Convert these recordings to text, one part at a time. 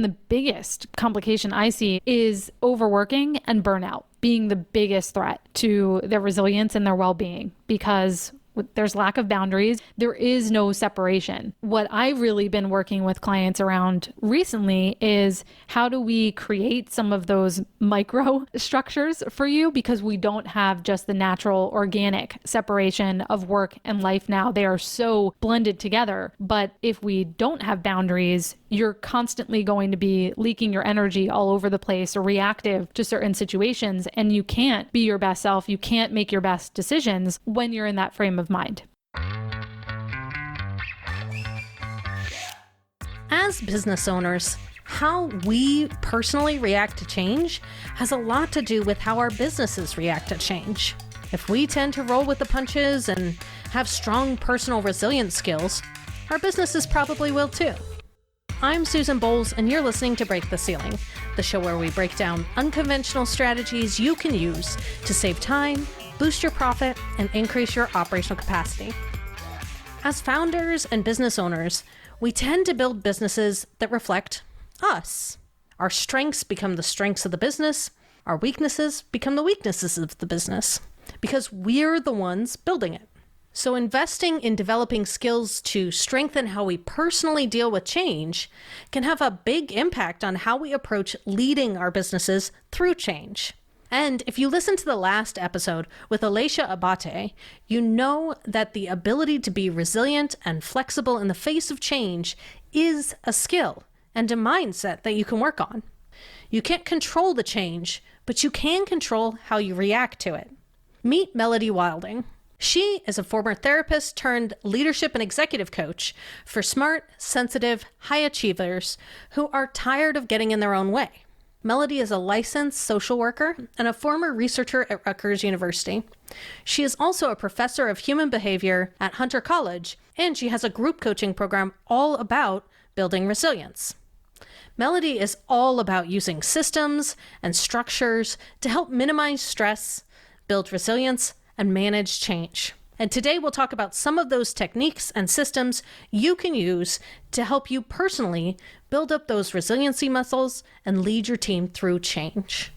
The biggest complication I see is overworking and burnout being the biggest threat to their resilience and their well-being, because there's lack of boundaries. There is no separation. What I've really been working with clients around recently is how do we create some of those micro structures for you, because we don't have just the natural organic separation of work and life now. They are so blended together. But if we don't have boundaries, you're constantly going to be leaking your energy all over the place or reactive to certain situations, and you can't be your best self. You can't make your best decisions when you're in that frame of mind. As business owners, how we personally react to change has a lot to do with how our businesses react to change. If we tend to roll with the punches and have strong personal resilience skills, our businesses probably will too. I'm Susan Bowles, and you're listening to Break the Ceiling, the show where we break down unconventional strategies you can use to save time, boost your profit, and increase your operational capacity. As founders and business owners, we tend to build businesses that reflect us. Our strengths become the strengths of the business. Our weaknesses become the weaknesses of the business, because we're the ones building it. So investing in developing skills to strengthen how we personally deal with change can have a big impact on how we approach leading our businesses through change. And if you listen to the last episode with Alicia Abate, you know that the ability to be resilient and flexible in the face of change is a skill and a mindset that you can work on. You can't control the change, but you can control how you react to it. Meet Melody Wilding. She is a former therapist turned leadership and executive coach for smart, sensitive, high achievers who are tired of getting in their own way. Melody is a licensed social worker and a former researcher at Rutgers University. She is also a professor of human behavior at Hunter College, and she has a group coaching program all about building resilience. Melody is all about using systems and structures to help minimize stress, build resilience, and manage change. And today we'll talk about some of those techniques and systems you can use to help you personally build up those resiliency muscles and lead your team through change.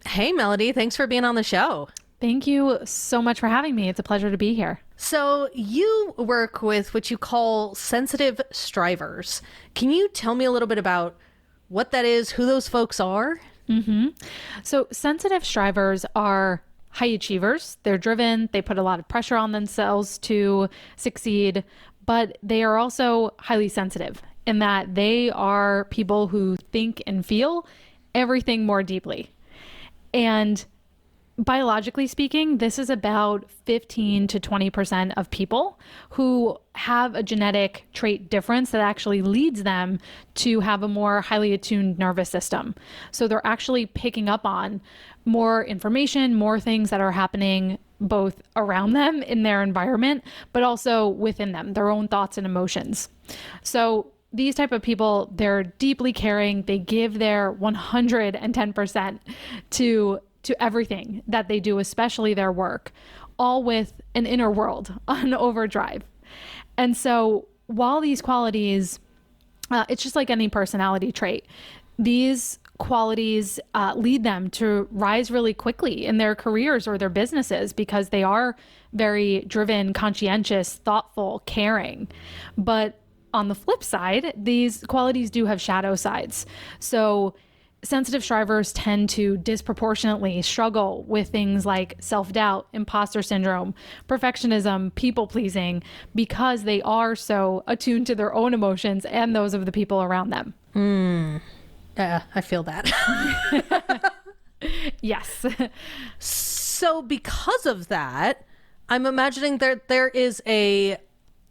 Hey, Melody, thanks for being on the show. Thank you so much for having me. It's a pleasure to be here. So you work with what you call sensitive strivers. Can you tell me a little bit about what that is, who those folks are? So sensitive strivers are high achievers. They're driven. They put a lot of pressure on themselves to succeed, but they are also highly sensitive in that they are people who think and feel everything more deeply. And biologically speaking, this is about 15 to 20% of people who have a genetic trait difference that actually leads them to have a more highly attuned nervous system. So they're actually picking up on more information, more things that are happening both around them in their environment, but also within them, their own thoughts and emotions. So these type of people, they're deeply caring. They give their 110% to everything that they do, especially their work, all with an inner world on overdrive. And so while these qualities, it's just like any personality trait, these qualities lead them to rise really quickly in their careers or their businesses because they are very driven, conscientious, thoughtful, caring. But on the flip side, these qualities do have shadow sides. So sensitive strivers tend to disproportionately struggle with things like self-doubt, imposter syndrome, perfectionism, people-pleasing, because they are so attuned to their own emotions and those of the people around them. I feel that. Yes. So because of that, I'm imagining that there is a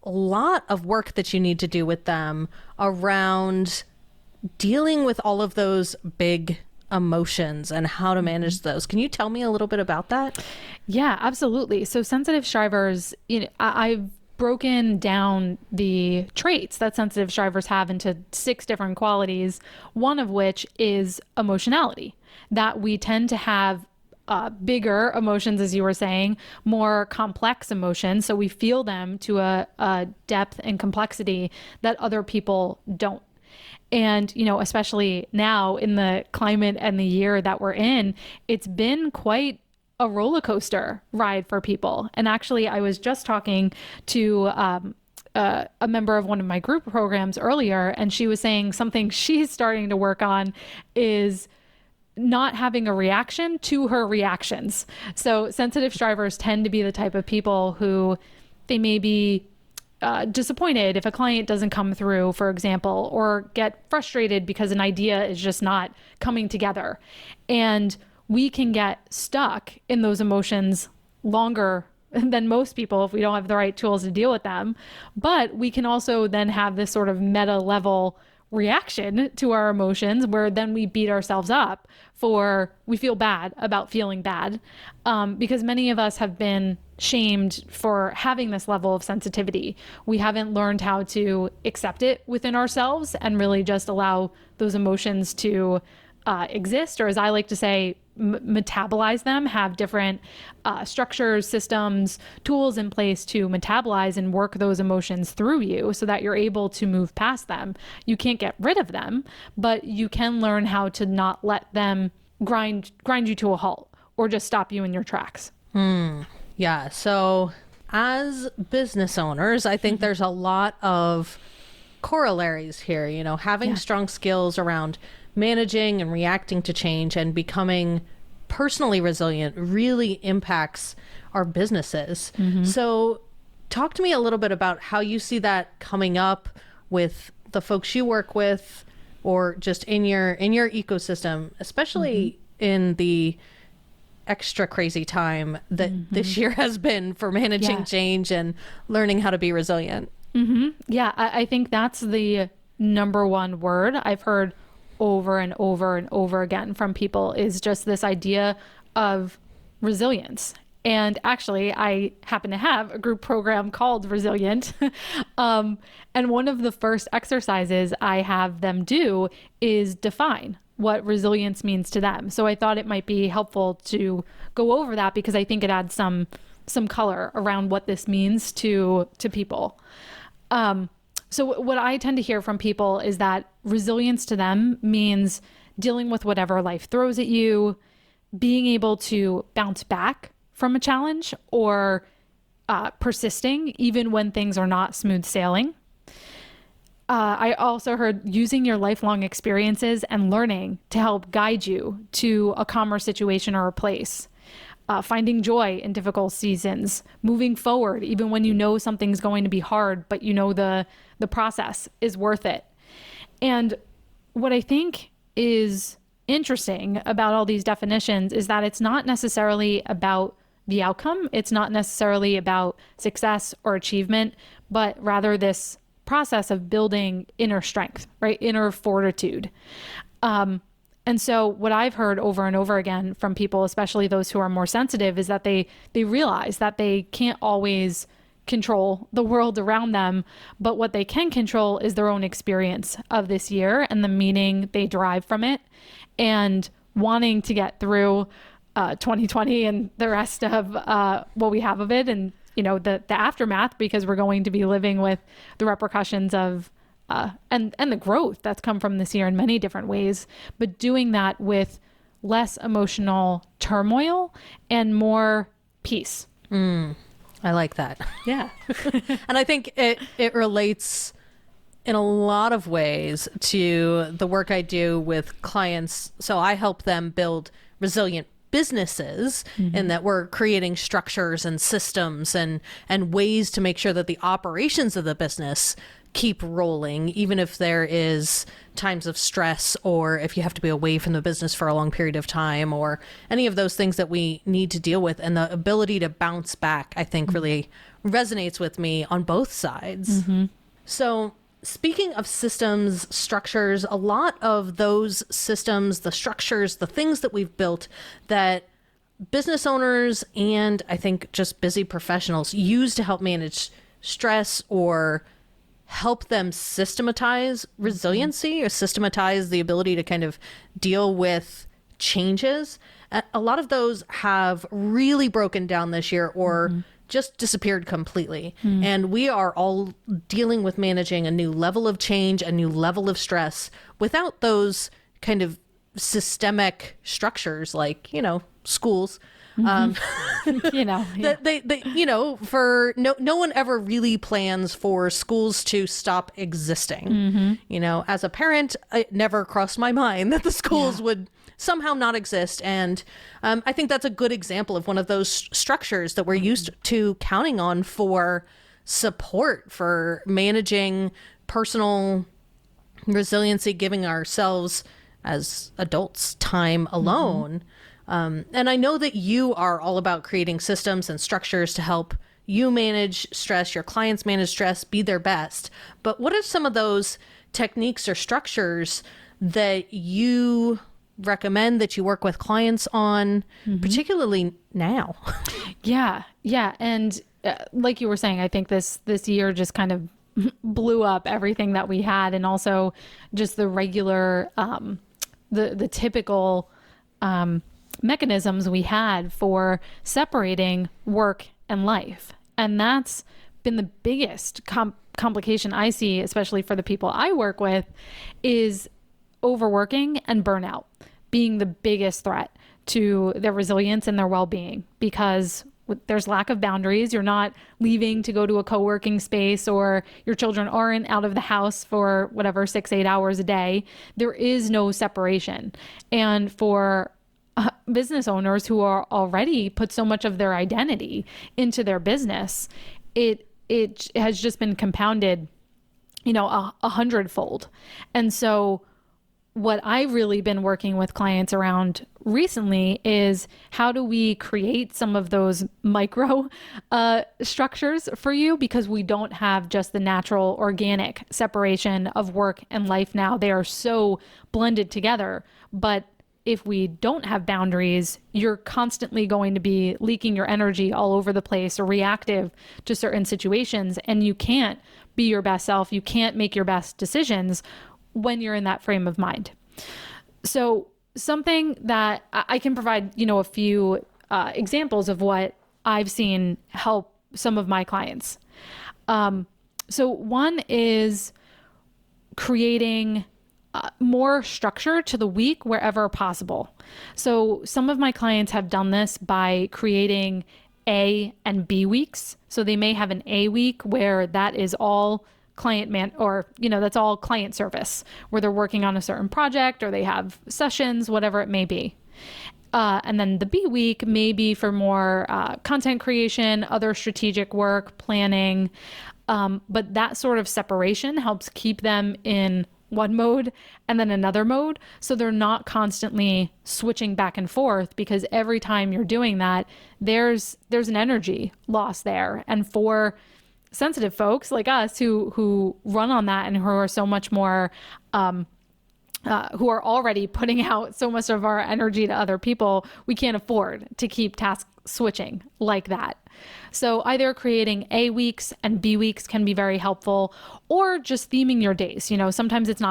lot of work that you need to do with them around dealing with all of those big emotions and how to manage those. Can you tell me a little bit about that? Yeah, absolutely. So sensitive strivers, I've broken down the traits that sensitive strivers have into 6 different qualities, one of which is emotionality, that we tend to have bigger emotions, as you were saying, more complex emotions. So we feel them to a depth and complexity that other people don't. And, especially now in the climate and the year that we're in, it's been quite a roller coaster ride for people. And actually, I was just talking to a member of one of my group programs earlier, and she was saying something she's starting to work on is not having a reaction to her reactions. So sensitive strivers tend to be the type of people who they may be disappointed if a client doesn't come through, for example, or get frustrated because an idea is just not coming together. And we can get stuck in those emotions longer than most people if we don't have the right tools to deal with them. But we can also then have this sort of meta level reaction to our emotions where then we beat ourselves up we feel bad about feeling bad, because many of us have been shamed for having this level of sensitivity. We haven't learned how to accept it within ourselves and really just allow those emotions to exist, or as I like to say, metabolize them, have different structures, systems, tools in place to metabolize and work those emotions through you so that you're able to move past them. You can't get rid of them, but you can learn how to not let them grind you to a halt or just stop you in your tracks. Yeah. So as business owners, I think there's a lot of corollaries here, having strong skills around managing and reacting to change and becoming personally resilient really impacts our businesses. So talk to me a little bit about how you see that coming up with the folks you work with, or just in your ecosystem, especially in the extra crazy time that this year has been for managing change and learning how to be resilient. Yeah, I think that's the number one word I've heard over and over and over again from people, is just this idea of resilience. And actually, I happen to have a group program called Resilient. And one of the first exercises I have them do is define what resilience means to them. So I thought it might be helpful to go over that, because I think it adds some color around what this means to people. So what I tend to hear from people is that resilience to them means dealing with whatever life throws at you, being able to bounce back from a challenge, or persisting even when things are not smooth sailing. I also heard using your lifelong experiences and learning to help guide you to a calmer situation or a place. Finding joy in difficult seasons, moving forward even when you know something's going to be hard, but the process is worth it. And what I think is interesting about all these definitions is that it's not necessarily about the outcome. It's not necessarily about success or achievement, but rather this process of building inner strength, right? Inner fortitude. And so what I've heard over and over again from people, especially those who are more sensitive, is that they realize that they can't always control the world around them, but what they can control is their own experience of this year and the meaning they derive from it, and wanting to get through 2020 and the rest of what we have of it, and the aftermath, because we're going to be living with the repercussions of and the growth that's come from this year in many different ways, but doing that with less emotional turmoil and more peace. I like that. Yeah. And I think it relates in a lot of ways to the work I do with clients. So I help them build resilient businesses, in that we're creating structures and systems and ways to make sure that the operations of the business keep rolling, even if there is times of stress, or if you have to be away from the business for a long period of time, or any of those things that we need to deal with. And the ability to bounce back, I think, really resonates with me on both sides. So speaking of systems, structures, a lot of those systems, the structures, the things that we've built that business owners and I think just busy professionals use to help manage stress or help them systematize resiliency or systematize the ability to kind of deal with changes. A lot of those have really broken down this year, or just disappeared completely. And we are all dealing with managing a new level of change, a new level of stress without those kind of systemic structures like, schools. Yeah. For no one ever really plans for schools to stop existing. As a parent, it never crossed my mind that the schools would somehow not exist. And I think that's a good example of one of those structures that we're used to counting on for support, for managing personal resiliency, giving ourselves as adults time alone. And I know that you are all about creating systems and structures to help you manage stress, your clients manage stress, be their best. But what are some of those techniques or structures that you recommend, that you work with clients on, particularly now? Yeah. And like you were saying, I think this year just kind of blew up everything that we had, and also just the regular, the typical mechanisms we had for separating work and life. And that's been the biggest complication I see, especially for the people I work with, is overworking and burnout being the biggest threat to their resilience and their well-being, because there's lack of boundaries. You're not leaving to go to a co-working space, or your children aren't out of the house for whatever 6-8 hours a day. There is no separation. And for business owners who are already put so much of their identity into their business, it has just been compounded, 100-fold. And so what I've really been working with clients around recently is, how do we create some of those micro structures for you? Because we don't have just the natural organic separation of work and life now. They are so blended together. But if we don't have boundaries, you're constantly going to be leaking your energy all over the place, or reactive to certain situations. And you can't be your best self. You can't make your best decisions when you're in that frame of mind. So something that I can provide, a few examples of what I've seen help some of my clients. So one is creating more structure to the week wherever possible. So some of my clients have done this by creating A and B weeks. So they may have an A week where that is all that's all client service, where they're working on a certain project, or they have sessions, whatever it may be. And then the B week may be for more content creation, other strategic work, planning. But that sort of separation helps keep them in one mode and then another mode, so they're not constantly switching back and forth, because every time you're doing that, there's an energy loss there. And for sensitive folks like us who run on that, and who are so much more who are already putting out so much of our energy to other people, we can't afford to keep task switching like that. So either creating A weeks and B weeks can be very helpful, or just theming your days. Sometimes it's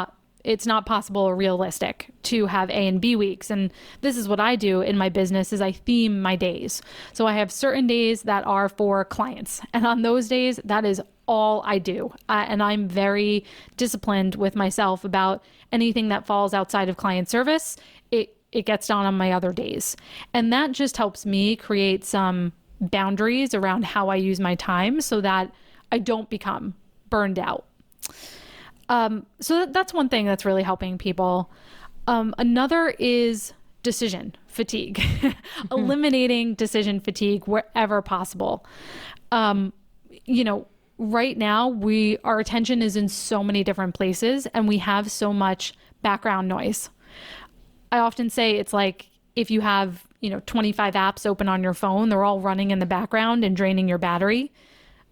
not possible or realistic to have A and B weeks. And this is what I do in my business, is I theme my days. So I have certain days that are for clients. And on those days, that is all I do. And I'm very disciplined with myself about anything that falls outside of client service. It gets done on my other days. And that just helps me create some boundaries around how I use my time, so that I don't become burned out. So that's one thing that's really helping people. Another is decision fatigue, eliminating decision fatigue wherever possible. Right now our attention is in so many different places, and we have so much background noise. I often say it's like, if you have, 25 apps open on your phone, they're all running in the background and draining your battery.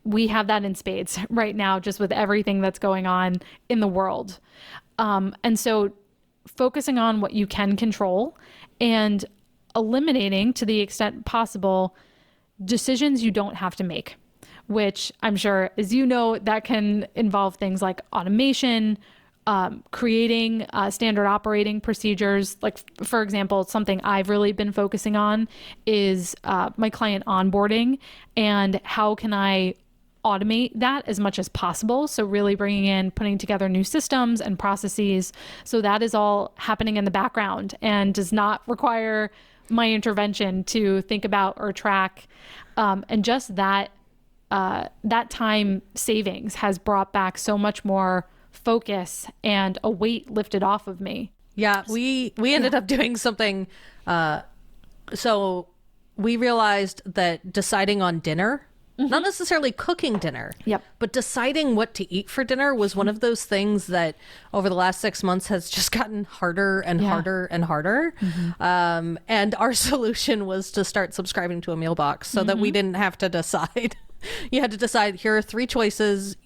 We have that in spades right now, just with everything that's going on in the world. And so focusing on what you can control, and eliminating, to the extent possible, decisions you don't have to make, which I'm sure, as you know, that can involve things like automation, creating standard operating procedures. Like, for example, something I've really been focusing on is my client onboarding and how can I automate that as much as possible. So really putting together new systems and processes. So that is all happening in the background and does not require my intervention to think about or track. And just that time savings has brought back so much more focus and a weight lifted off of me. Yeah, we ended up doing something. So we realized that deciding on dinner, not necessarily cooking dinner, but deciding what to eat for dinner was one of those things that over the last 6 months has just gotten harder and harder and harder. And our solution was to start subscribing to a meal box so that we didn't have to decide. You had to decide, here are 3 choices,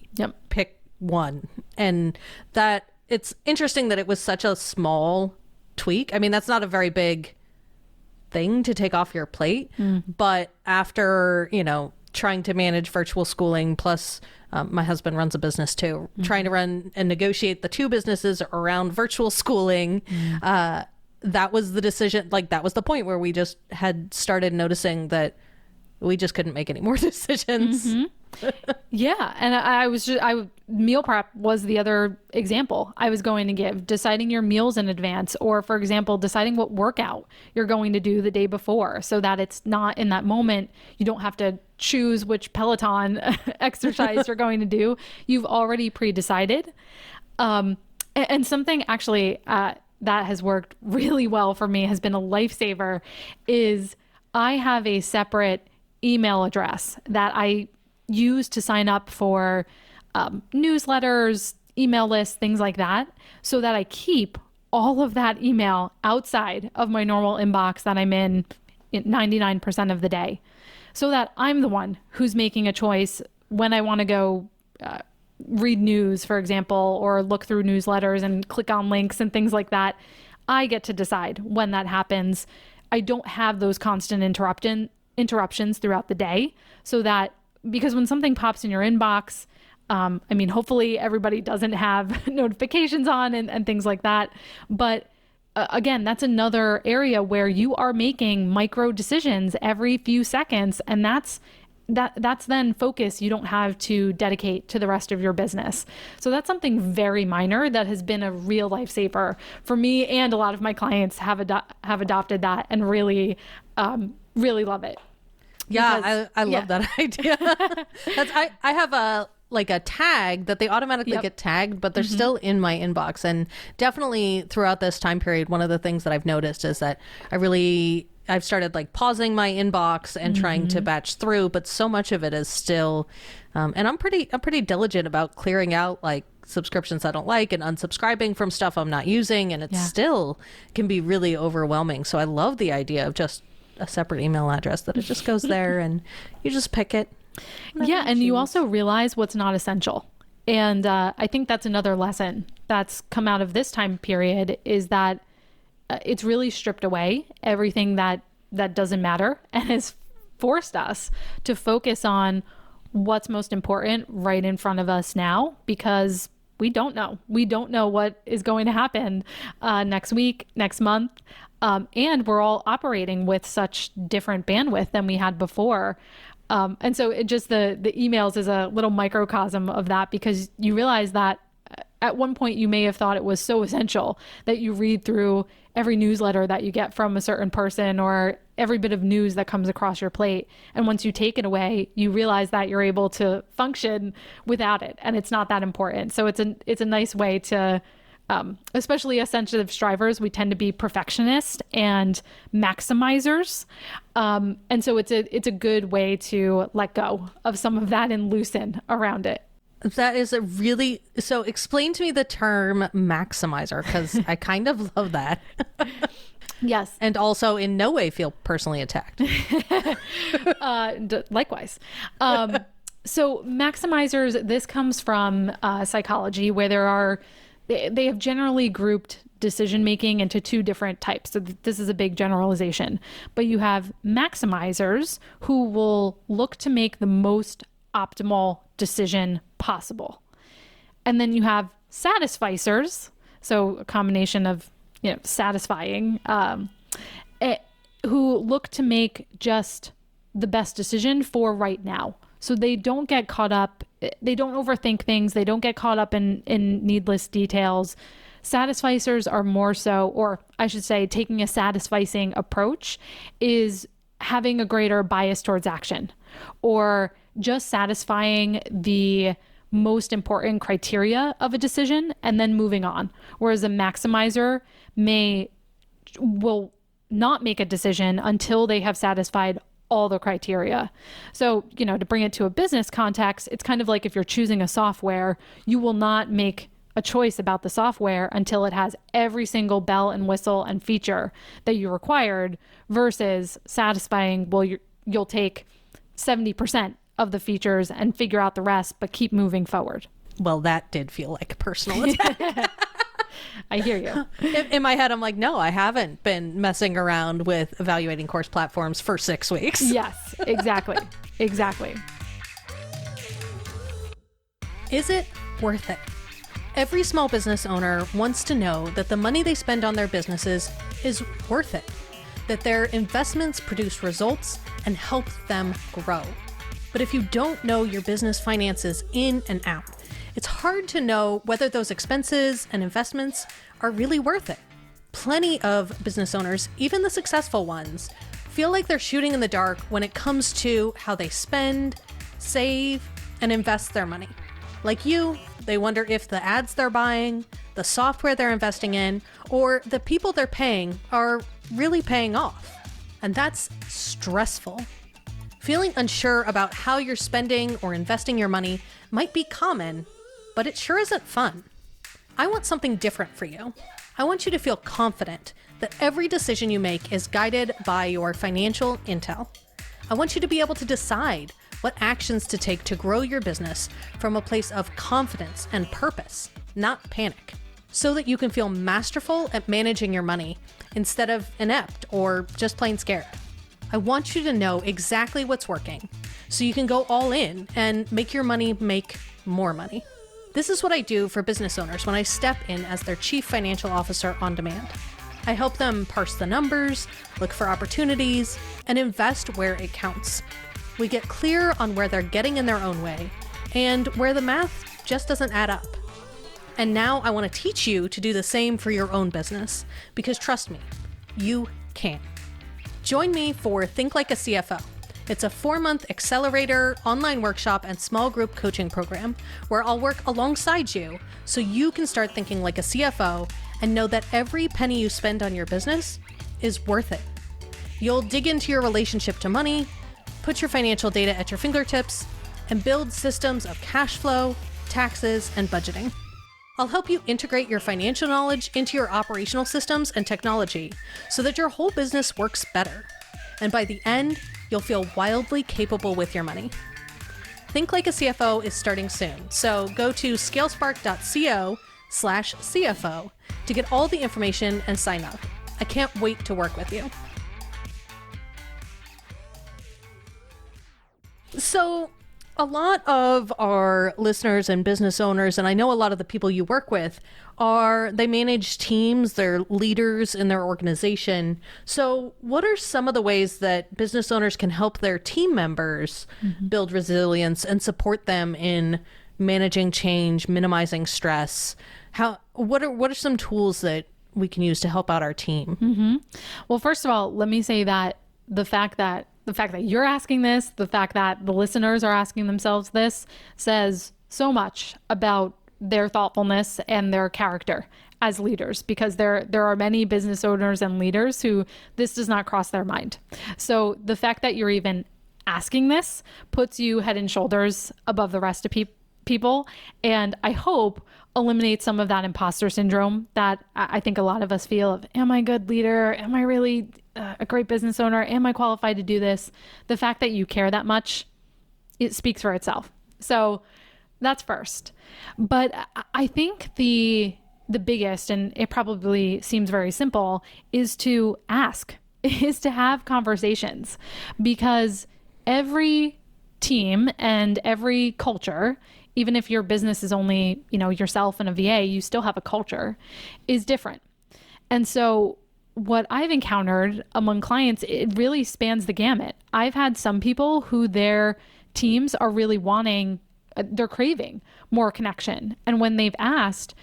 pick one. And that it's interesting that it was such a small tweak. I mean, that's not a very big thing to take off your plate, but after, trying to manage virtual schooling, plus my husband runs a business too, trying to run and negotiate the 2 businesses around virtual schooling, that was the decision. Like, that was the point where we just had started noticing that we just couldn't make any more decisions. Yeah. And meal prep was the other example I was going to give. Deciding your meals in advance, or for example, deciding what workout you're going to do the day before so that it's not in that moment. You don't have to choose which Peloton exercise you're going to do. You've already pre-decided. And something actually that has worked really well for me, has been a lifesaver, is I have a separate email address that I use to sign up for newsletters, email lists, things like that, so that I keep all of that email outside of my normal inbox that I'm in 99% of the day, so that I'm the one who's making a choice when I want to go read news, for example, or look through newsletters and click on links and things like that. I get to decide when that happens. I don't have those constant interruptions throughout the day, so that, because when something pops in your inbox, hopefully everybody doesn't have notifications on and things like that. But again, that's another area where you are making micro decisions every few seconds. And that's then focus you don't have to dedicate to the rest of your business. So that's something very minor that has been a real lifesaver for me, and a lot of my clients have adopted that and really love it. Yeah, because, I love that idea. I have a tag that they automatically get tagged, but they're still in my inbox. And definitely throughout this time period, one of the things that I've noticed is that I've started pausing my inbox and trying to batch through, but so much of it is still, and I'm pretty diligent about clearing out subscriptions I don't like and unsubscribing from stuff I'm not using. And it still can be really overwhelming. So I love the idea of just a separate email address that it just goes there and you just pick it. And you also realize what's not essential. And I think that's another lesson that's come out of this time period, is that it's really stripped away everything that doesn't matter, and has forced us to focus on what's most important right in front of us now, because we don't know what is going to happen next week, next month. And we're all operating with such different bandwidth than we had before. And so it just, the emails is a little microcosm of that, because you realize that at one point you may have thought it was so essential that you read through every newsletter that you get from a certain person, or every bit of news that comes across your plate. And once you take it away, you realize that you're able to function without it, and it's not that important. So it's a nice way to, especially as sensitive strivers, we tend to be perfectionists and maximizers. And so it's a good way to let go of some of that and loosen around it. That is so explain to me the term maximizer, because I kind of love that. Yes. And also in no way feel personally attacked. Likewise. So maximizers, this comes from psychology, where they have generally grouped decision-making into 2 different types. So this is a big generalization, but you have maximizers who will look to make the most optimal decision possible. And then you have satisficers, so a combination of, satisfying, who look to make just the best decision for right now. So they don't get caught up, they don't overthink things, they don't get caught up in needless details. Satisficers are more so, or I should say, taking a satisficing approach is having a greater bias towards action, or just satisfying the most important criteria of a decision and then moving on. Whereas a maximizer will not make a decision until they have satisfied all the criteria. So, to bring it to a business context, it's kind of like if you're choosing a software, you will not make a choice about the software until it has every single bell and whistle and feature that you required, versus satisfying, well, you'll take 70% of the features and figure out the rest, but keep moving forward. Well, that did feel like a personal attack. I hear you. In my head, I'm like, no, I haven't been messing around with evaluating course platforms for 6 weeks. Yes, exactly. Exactly. Is it worth it? Every small business owner wants to know that the money they spend on their businesses is worth it, that their investments produce results and help them grow. But if you don't know your business finances in and out, it's hard to know whether those expenses and investments are really worth it. Plenty of business owners, even the successful ones, feel like they're shooting in the dark when it comes to how they spend, save, and invest their money. Like you, they wonder if the ads they're buying, the software they're investing in, or the people they're paying are really paying off. And that's stressful. Feeling unsure about how you're spending or investing your money might be common, but it sure isn't fun. I want something different for you. I want you to feel confident that every decision you make is guided by your financial intel. I want you to be able to decide what actions to take to grow your business from a place of confidence and purpose, not panic, so that you can feel masterful at managing your money instead of inept or just plain scared. I want you to know exactly what's working so you can go all in and make your money make more money. This is what I do for business owners when I step in as their chief financial officer on demand. I help them parse the numbers, look for opportunities, and invest where it counts. We get clear on where they're getting in their own way and where the math just doesn't add up. And now I want to teach you to do the same for your own business, because trust me, you can. Join me for Think Like a CFO. It's a 4-month accelerator, online workshop, and small group coaching program where I'll work alongside you so you can start thinking like a CFO and know that every penny you spend on your business is worth it. You'll dig into your relationship to money, put your financial data at your fingertips, and build systems of cash flow, taxes, and budgeting. I'll help you integrate your financial knowledge into your operational systems and technology so that your whole business works better. And by the end, you'll feel wildly capable with your money. Think Like a CFO is starting soon, so go to scalespark.co/CFO to get all the information and sign up. I can't wait to work with you. So, a lot of our listeners and business owners, and I know a lot of the people you work with, they manage teams, they're leaders in their organization. So what are some of the ways that business owners can help their team members build resilience and support them in managing change, minimizing stress? What are some tools that we can use to help out our team? Well, first of all, let me say that the fact that you're asking this, the fact that the listeners are asking themselves this, says so much about their thoughtfulness and their character as leaders, because there are many business owners and leaders who this does not cross their mind. So the fact that you're even asking this puts you head and shoulders above the rest of people, and I hope eliminates some of that imposter syndrome that I think a lot of us feel of, am I a good leader? Am I really a great business owner? Am I qualified to do this? The fact that you care that much, it speaks for itself. So that's first. But I think the biggest, and it probably seems very simple, is to ask, is to have conversations, because every team and every culture even if your business is only, yourself and a VA, you still have a culture, is different. And so what I've encountered among clients, it really spans the gamut. I've had some people who their teams are really wanting, they're craving more connection. And when they've asked,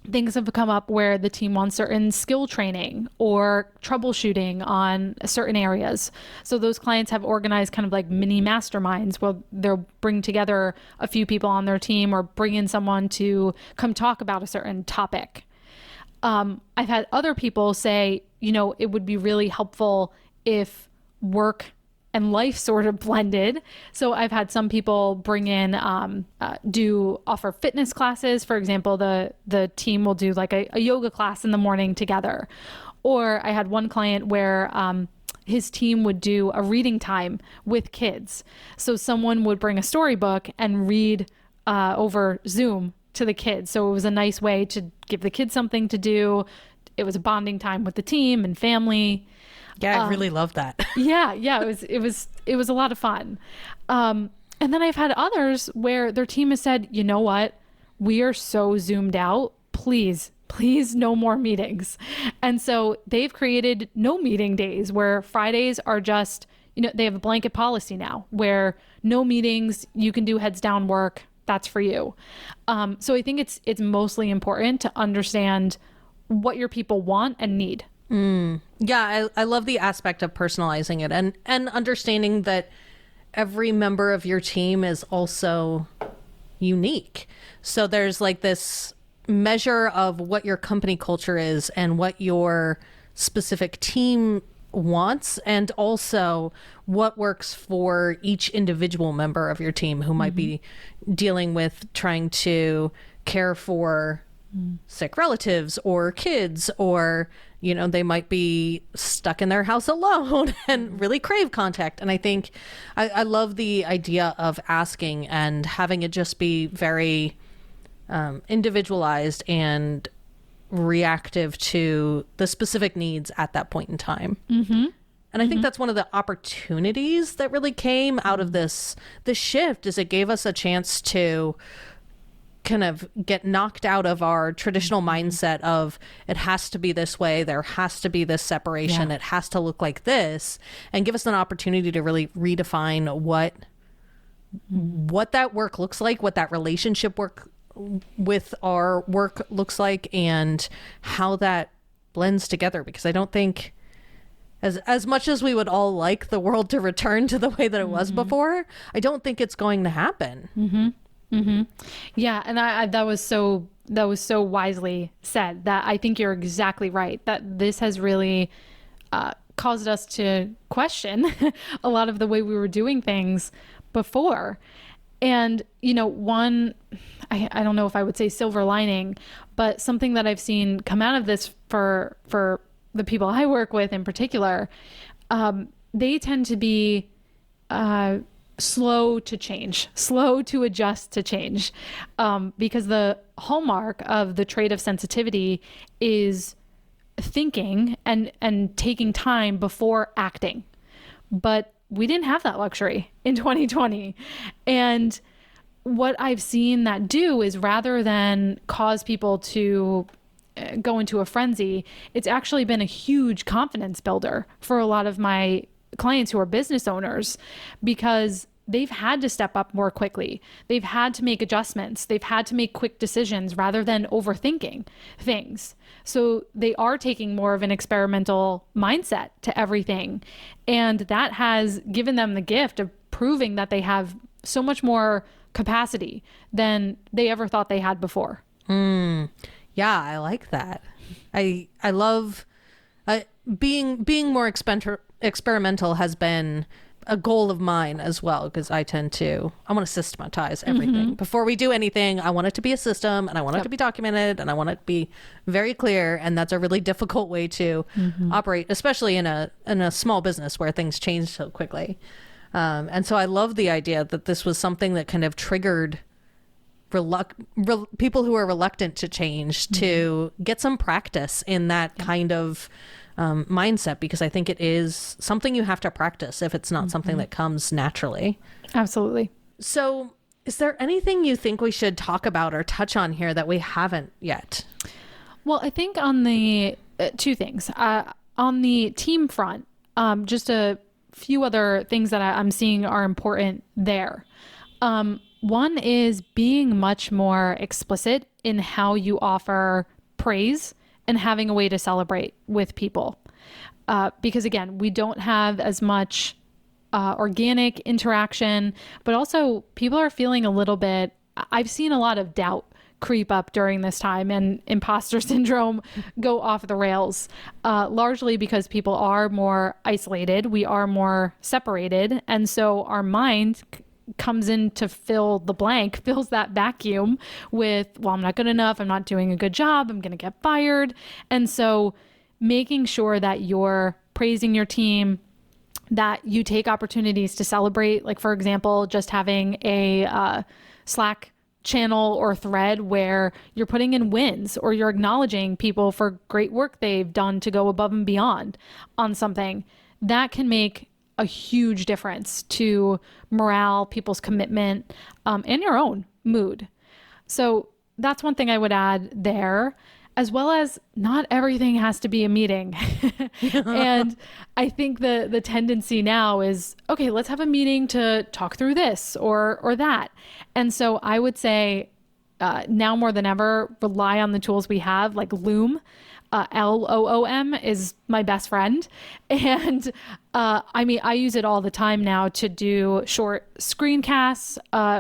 things have come up where the team wants certain skill training or troubleshooting on certain areas. So those clients have organized kind of like mini masterminds where they'll bring together a few people on their team or bring in someone to come talk about a certain topic. I've had other people say, it would be really helpful if work and life sort of blended. So I've had some people bring in, offer fitness classes. For example, the team will do like a yoga class in the morning together. Or I had one client where his team would do a reading time with kids. So someone would bring a storybook and read over Zoom to the kids. So it was a nice way to give the kids something to do. It was a bonding time with the team and family. Yeah, I really love that. Yeah, it was a lot of fun. And then I've had others where their team has said, you know what, we are so zoomed out. Please, no more meetings. And so they've created no meeting days where Fridays are just, they have a blanket policy now where no meetings, you can do heads down work. That's for you. So I think it's mostly important to understand what your people want and need. Yeah, I love the aspect of personalizing it and understanding that every member of your team is also unique. So there's like this measure of what your company culture is and what your specific team wants, and also what works for each individual member of your team who might be dealing with trying to care for sick relatives or kids, or they might be stuck in their house alone and really crave contact. And I think I love the idea of asking and having it just be very individualized and reactive to the specific needs at that point in time. And I think that's one of the opportunities that really came out of this shift, is it gave us a chance to kind of get knocked out of our traditional mindset of it has to be this way, there has to be this separation, it has to look like this, and give us an opportunity to really redefine what that work looks like, what that relationship work with our work looks like, and how that blends together. Because I don't think, as much as we would all like the world to return to the way that it was before, I don't think it's going to happen. Yeah, and that was so wisely said. That I think you're exactly right, that this has really caused us to question a lot of the way we were doing things before. And one, I don't know if I would say silver lining, but something that I've seen come out of this for the people I work with in particular, they tend to be slow to change, slow to adjust to change, because the hallmark of the trait of sensitivity is thinking and taking time before acting. But we didn't have that luxury in 2020. And what I've seen that do is, rather than cause people to go into a frenzy, it's actually been a huge confidence builder for a lot of my clients who are business owners, because they've had to step up more quickly. They've had to make adjustments. They've had to make quick decisions rather than overthinking things. So they are taking more of an experimental mindset to everything. And that has given them the gift of proving that they have so much more capacity than they ever thought they had before. Yeah, I like that. I love being more experimental has been a goal of mine as well, because I want to systematize everything. Before we do anything, I want it to be a system, and I want it to be documented, and I want it to be very clear. And that's a really difficult way to operate, especially in a small business where things change so quickly. And so I love the idea that this was something that kind of triggered people who are reluctant to change to get some practice in that kind of mindset, because I think it is something you have to practice if it's not something that comes naturally. Absolutely. So Is there anything you think we should talk about or touch on here that we haven't yet? Well, I think on the two things. On the team front, just a few other things that I'm seeing are important there. One is being much more explicit in how you offer praise and having a way to celebrate with people. Because again, we don't have as much organic interaction, but also people are feeling a little bit, I've seen a lot of doubt creep up during this time and imposter syndrome go off the rails, largely because people are more isolated. We are more separated. And so our mind comes in to fill the blank, fills that vacuum with, well, I'm not good enough. I'm not doing a good job. I'm going to get fired. And so making sure that you're praising your team, that you take opportunities to celebrate, like, for example, just having a Slack channel or thread where you're putting in wins or you're acknowledging people for great work they've done to go above and beyond on something, that can make a huge difference to morale, people's commitment, and your own mood. So that's one thing I would add there, as well as not everything has to be a meeting. And I think the tendency now is, okay, let's have a meeting to talk through this or that. And so I would say now more than ever, rely on the tools we have, like Loom. Loom is my best friend. And I use it all the time now to do short screencasts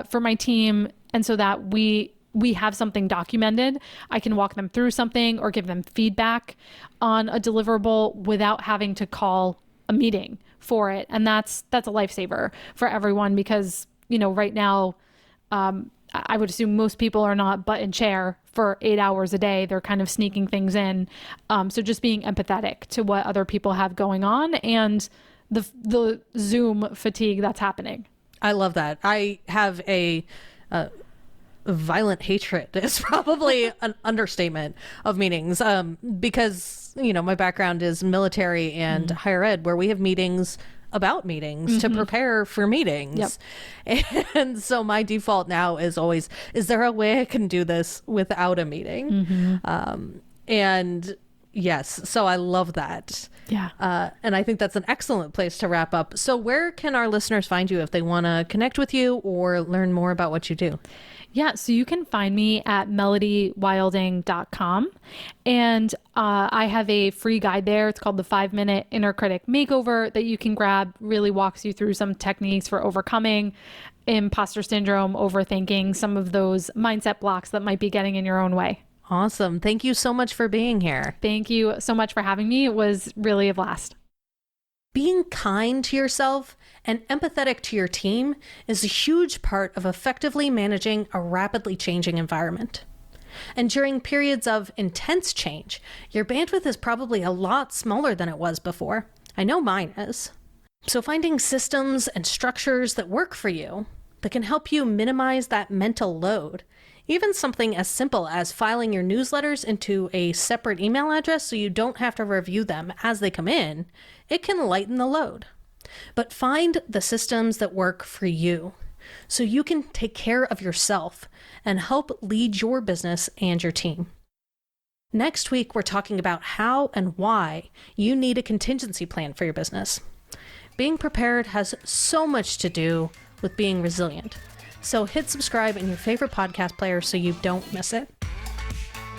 for my team. And so that we have something documented. I can walk them through something or give them feedback on a deliverable without having to call a meeting for it. And that's a lifesaver for everyone because, right now, I would assume most people are not butt in chair for 8 hours a day. They're kind of sneaking things in. So just being empathetic to what other people have going on and the Zoom fatigue that's happening. I love that. I have a violent hatred is probably an understatement of meetings, because, my background is military and higher ed, where we have meetings about meetings to prepare for meetings. Yep. And so my default now is always, is there a way I can do this without a meeting? And yes, so I love that. Yeah. And I think that's an excellent place to wrap up. So where can our listeners find you if they want to connect with you or learn more about what you do? Yeah, so you can find me at melodywilding.com. And I have a free guide there. It's called the 5-Minute Inner Critic Makeover that you can grab. Really walks you through some techniques for overcoming imposter syndrome, overthinking, some of those mindset blocks that might be getting in your own way. Awesome. Thank you so much for being here. Thank you so much for having me. It was really a blast. Being kind to yourself and empathetic to your team is a huge part of effectively managing a rapidly changing environment. And during periods of intense change, your bandwidth is probably a lot smaller than it was before. I know mine is. So finding systems and structures that work for you, that can help you minimize that mental load, even something as simple as filing your newsletters into a separate email address so you don't have to review them as they come in, it can lighten the load. But find the systems that work for you so you can take care of yourself and help lead your business and your team. Next week, we're talking about how and why you need a contingency plan for your business. Being prepared has so much to do with being resilient. So hit subscribe in your favorite podcast player so you don't miss it.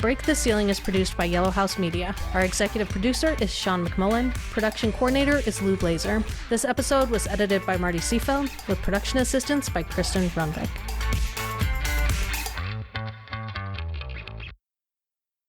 Break the Ceiling is produced by Yellow House Media. Our executive producer is Sean McMullen. Production coordinator is Lou Blazer. This episode was edited by Marty Seafeld with production assistance by Kristen Runbeck.